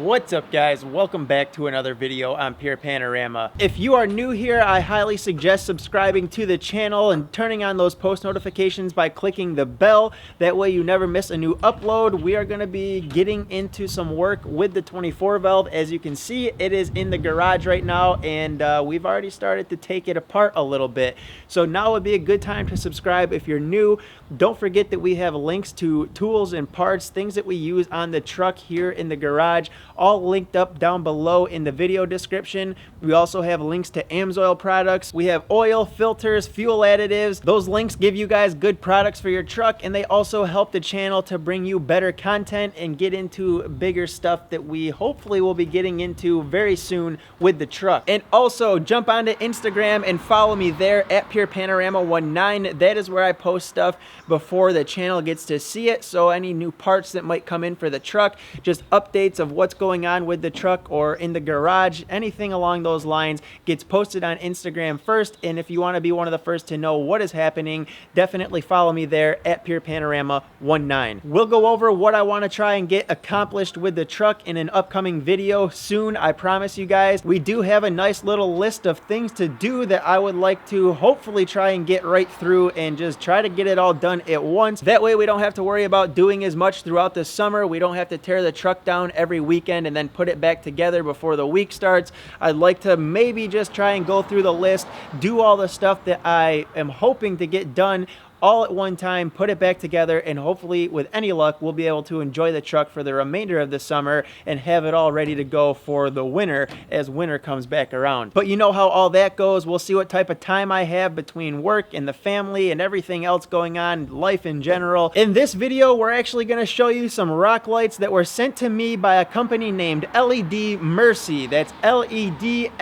What's up, guys? Welcome back to another video on Pure Panorama. If you are new here, I highly suggest subscribing to the channel and turning on those post notifications by clicking the bell. That way you never miss a new upload. We are going to be getting into some work with the 24 valve. As you can see, it is in the garage right now, and we've already started to take it apart a little bit. So now would be a good time to subscribe if you're new. Don't forget that we have links to tools and parts, things that we use on the truck here in the garage, all linked up down below in the video description. We also have links to AMSOIL products. We have oil, filters, fuel additives. Those links give you guys good products for your truck, and they also help the channel to bring you better content and get into bigger stuff that we hopefully will be getting into very soon with the truck. And also jump onto Instagram and follow me there at Pure Panorama 19. That is where I post stuff before the channel gets to see it. So any new parts that might come in for the truck, just updates of what's going on with the truck or in the garage, anything along those lines gets posted on Instagram first. And if you want to be one of the first to know what is happening, definitely follow me there at Pure Panorama 19. We'll go over what I want to try and get accomplished with the truck in an upcoming video soon. I promise you guys. We do have a nice little list of things to do that I would like to hopefully try and get right through and just try to get it all done at once. That way we don't have to worry about doing as much throughout the summer. We don't have to tear the truck down every weekend and then put it back together before the week starts. I'd like to maybe just try and go through the list, do all the stuff that I am hoping to get done all at one time, put it back together, and hopefully with any luck we'll be able to enjoy the truck for the remainder of the summer and have it all ready to go for the winter as winter comes back around. But you know how all that goes. We'll see what type of time I have between work and the family and everything else going on, life in general. In this video we're actually going to show you some rock lights that were sent to me by a company named LEDMIRCY. That's LEDMIRCY.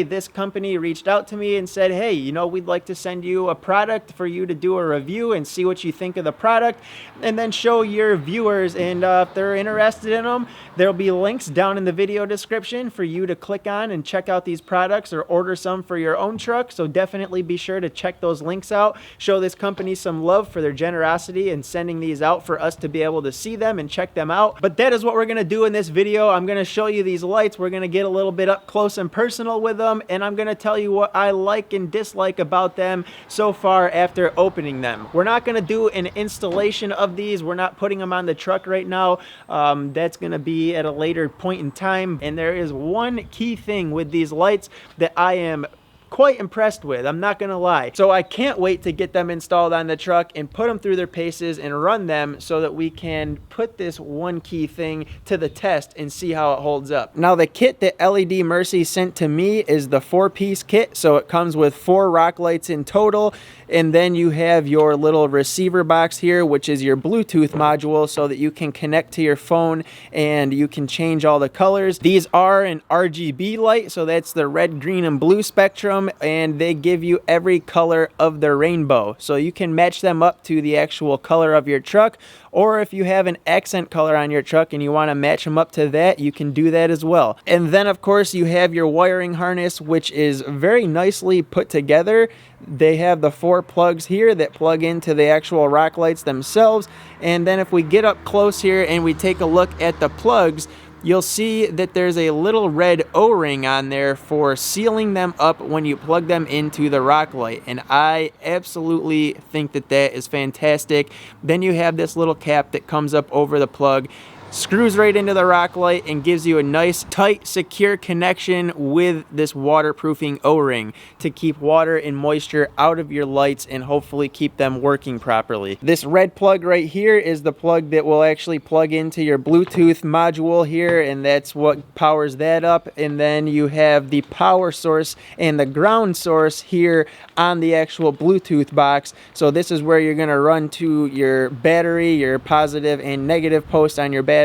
This company reached out to me and said, hey, you know, we'd like to send you a product for you to do a review and see what you think of the product, and then show your viewers. And if they're interested in them, there'll be links down in the video description for you to click on and check out these products or order some for your own truck. So definitely be sure to check those links out. Show this company some love for their generosity and sending these out for us to be able to see them and check them out. But that is what we're going to do in this video. I'm going to show you these lights. We're going to get a little bit up close and personal with them, and I'm going to tell you what I like and dislike about them so far after opening them. We're not going to do an installation of these. We're not putting them on the truck right now. That's going to be at a later point in time. And there is one key thing with these lights that I am quite impressed with, I'm not gonna lie. So I can't wait to get them installed on the truck and put them through their paces and run them so that we can put this one key thing to the test and see how it holds up. Now the kit that LEDMIRCY sent to me is the 4-piece kit. So it comes with 4 rock lights in total, and then you have your little receiver box here, which is your Bluetooth module, so that you can connect to your phone and you can change all the colors. These are an RGB light, so that's the red, green, and blue spectrum, and they give you every color of the rainbow. So you can match them up to the actual color of your truck, or if you have an accent color on your truck and you want to match them up to that, you can do that as well. And then of course you have your wiring harness, which is very nicely put together. They have the 4 plugs here that plug into the actual rock lights themselves. And then if we get up close here and we take a look at the plugs, you'll see that there's a little red O-ring on there for sealing them up when you plug them into the rock light, and I absolutely think that that is fantastic. Then you have this little cap that comes up over the plug, screws right into the rock light, and gives you a nice, tight, secure connection with this waterproofing O-ring to keep water and moisture out of your lights and hopefully keep them working properly. This red plug right here is the plug that will actually plug into your Bluetooth module here, and that's what powers that up. And then you have the power source and the ground source here on the actual Bluetooth box. So this is where you're going to run to your battery, your positive and negative post on your battery,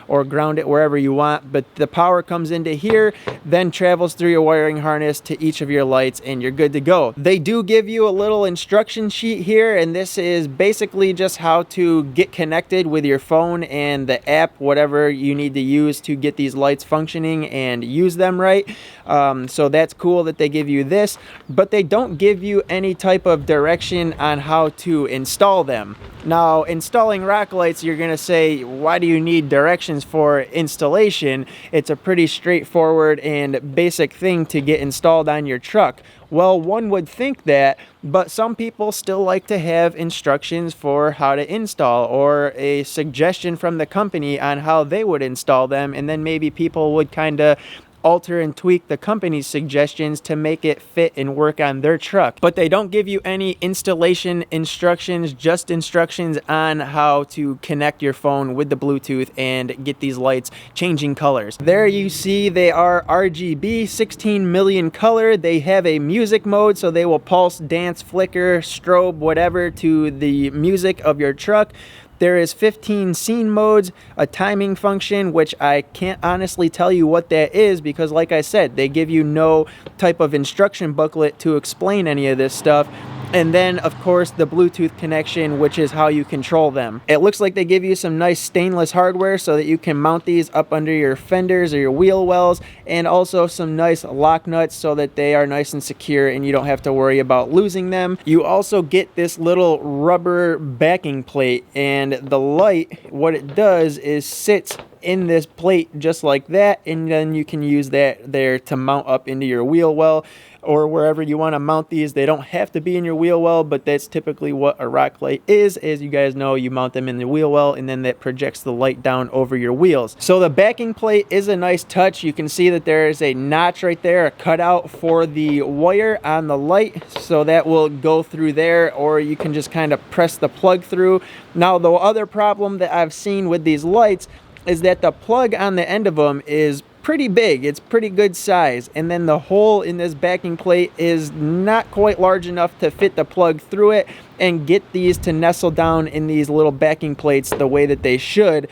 or ground it wherever you want. But the power comes into here, then travels through your wiring harness to each of your lights, and you're good to go. They do give you a little instruction sheet here, and this is basically just how to get connected with your phone and the app, whatever you need to use to get these lights functioning and use them right. So that's cool that they give you this, but they don't give you any type of direction on how to install them. Now, installing rock lights, you're gonna say, why do you need directions for installation, it's a pretty straightforward and basic thing to get installed on your truck. Well, one would think that, but some people still like to have instructions for how to install, or a suggestion from the company on how they would install them, and then maybe people would kind of alter and tweak the company's suggestions to make it fit and work on their truck. But they don't give you any installation instructions, just instructions on how to connect your phone with the Bluetooth and get these lights changing colors. There you see they are RGB, 16 million color. They have a music mode, so they will pulse, dance, flicker, strobe, whatever to the music of your truck. There is 15 scene modes, a timing function, which I can't honestly tell you what that is because, like I said, they give you no type of instruction booklet to explain any of this stuff. And then, of course, the Bluetooth connection, which is how you control them. It looks like they give you some nice stainless hardware so that you can mount these up under your fenders or your wheel wells, and also some nice lock nuts so that they are nice and secure and you don't have to worry about losing them. You also get this little rubber backing plate, and the light, what it does is sits in this plate just like that, and then you can use that there to mount up into your wheel well or wherever you want to mount these. They don't have to be in your wheel well, but that's typically what a rock light is. As you guys know, you mount them in the wheel well, and then that projects the light down over your wheels. So the backing plate is a nice touch. You can see that there is a notch right there, a cutout for the wire on the light, so that will go through there, or you can just kind of press the plug through. Now, the other problem that I've seen with these lights is that the plug on the end of them is pretty big. It's pretty good size, and then the hole in this backing plate is not quite large enough to fit the plug through it and get these to nestle down in these little backing plates the way that they should.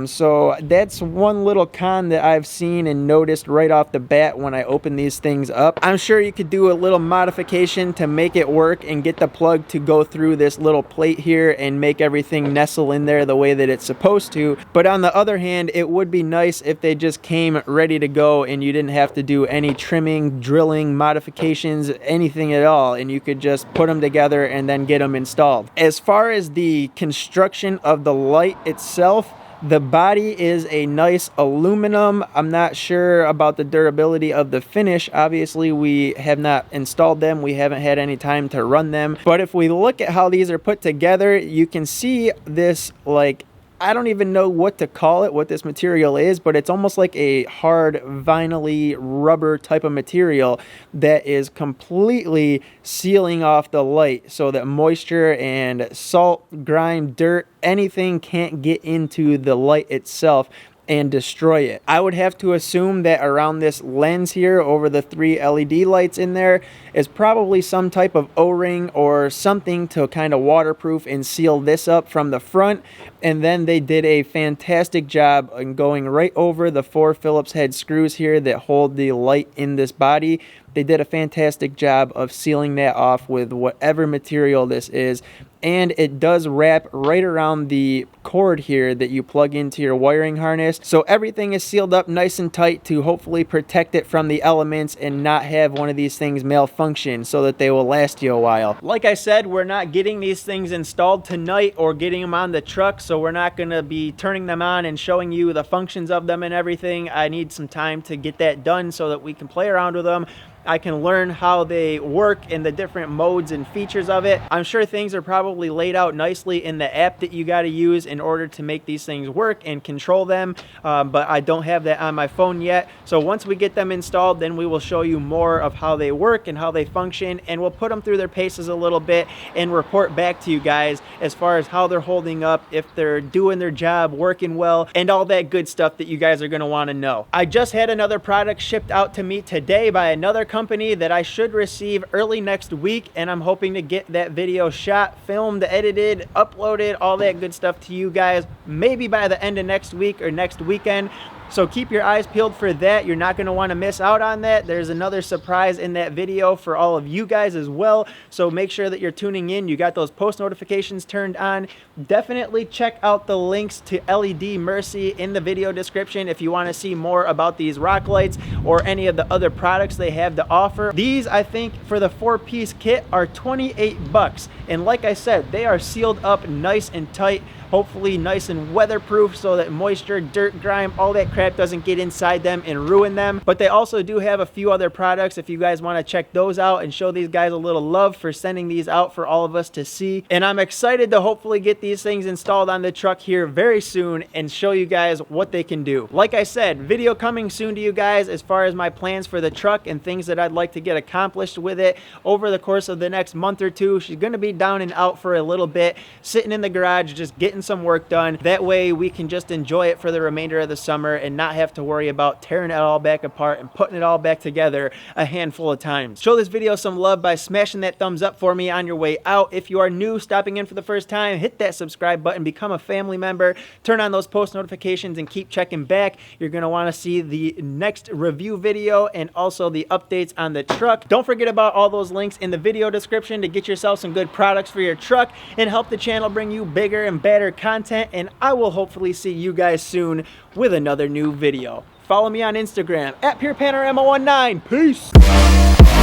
So that's one little con that I've seen and noticed right off the bat when I open these things up. I'm sure you could do a little modification to make it work and get the plug to go through this little plate here and make everything nestle in there the way that it's supposed to. But on the other hand, it would be nice if they just came ready to go and you didn't have to do any trimming, drilling, modifications, anything at all, and you could just put them together and then get them installed. As far as the construction of the light itself, the body is a nice aluminum. I'm not sure about the durability of the finish. Obviously, we have not installed them. We haven't had any time to run them. But if we look at how these are put together, you can see this, like, I don't even know what to call it, what this material is, but it's almost like a hard vinyl-y rubber type of material that is completely sealing off the light so that moisture and salt, grime, dirt, anything can't get into the light itself and destroy it. I would have to assume that around this lens here over the 3 LED lights in there is probably some type of O-ring or something to kind of waterproof and seal this up from the front. And then they did a fantastic job in going right over the 4 Phillips head screws here that hold the light in this body. They did a fantastic job of sealing that off with whatever material this is. And it does wrap right around the cord here that you plug into your wiring harness. So everything is sealed up nice and tight to hopefully protect it from the elements and not have one of these things malfunction, so that they will last you a while. Like I said, we're not getting these things installed tonight or getting them on the truck, so we're not going to be turning them on and showing you the functions of them and everything. I need some time to get that done so that we can play around with them. I can learn how they work and the different modes and features of it. I'm sure things are probably laid out nicely in the app that you got to use in order to make these things work and control them, but I don't have that on my phone yet. So once we get them installed, then we will show you more of how they work and how they function, and we'll put them through their paces a little bit and report back to you guys as far as how they're holding up, if they're doing their job, working well, and all that good stuff that you guys are going to want to know. I just had another product shipped out to me today by another company that I should receive early next week, and I'm hoping to get that video shot, filmed, edited, uploaded, all that good stuff to you guys maybe by the end of next week or next weekend. So keep your eyes peeled for that. You're not going to want to miss out on that. There's another surprise in that video for all of you guys as well. So make sure that you're tuning in. You got those post notifications turned on. Definitely check out the links to LEDMIRCY in the video description if you want to see more about these rock lights or any of the other products they have to offer. These, I think, for the 4-piece kit are $28. And like I said, they are sealed up nice and tight. hopefully nice and weatherproof so that moisture, dirt, grime, all that crap doesn't get inside them and ruin them. But they also do have a few other products if you guys want to check those out and show these guys a little love for sending these out for all of us to see. And I'm excited to hopefully get these things installed on the truck here very soon and show you guys what they can do. Like I said, video coming soon to you guys as far as my plans for the truck and things that I'd like to get accomplished with it over the course of the next month or two. She's going to be down and out for a little bit, sitting in the garage, just getting some work done. That way we can just enjoy it for the remainder of the summer and not have to worry about tearing it all back apart and putting it all back together a handful of times. Show this video some love by smashing that thumbs up for me on your way out. If you are new, stopping in for the first time, hit that subscribe button, become a family member, turn on those post notifications, and keep checking back. You're going to want to see the next review video and also the updates on the truck. Don't forget about all those links in the video description to get yourself some good products for your truck and help the channel bring you bigger and better content. And I will hopefully see you guys soon with another new video. Follow me on Instagram at PurePanorama19. Peace!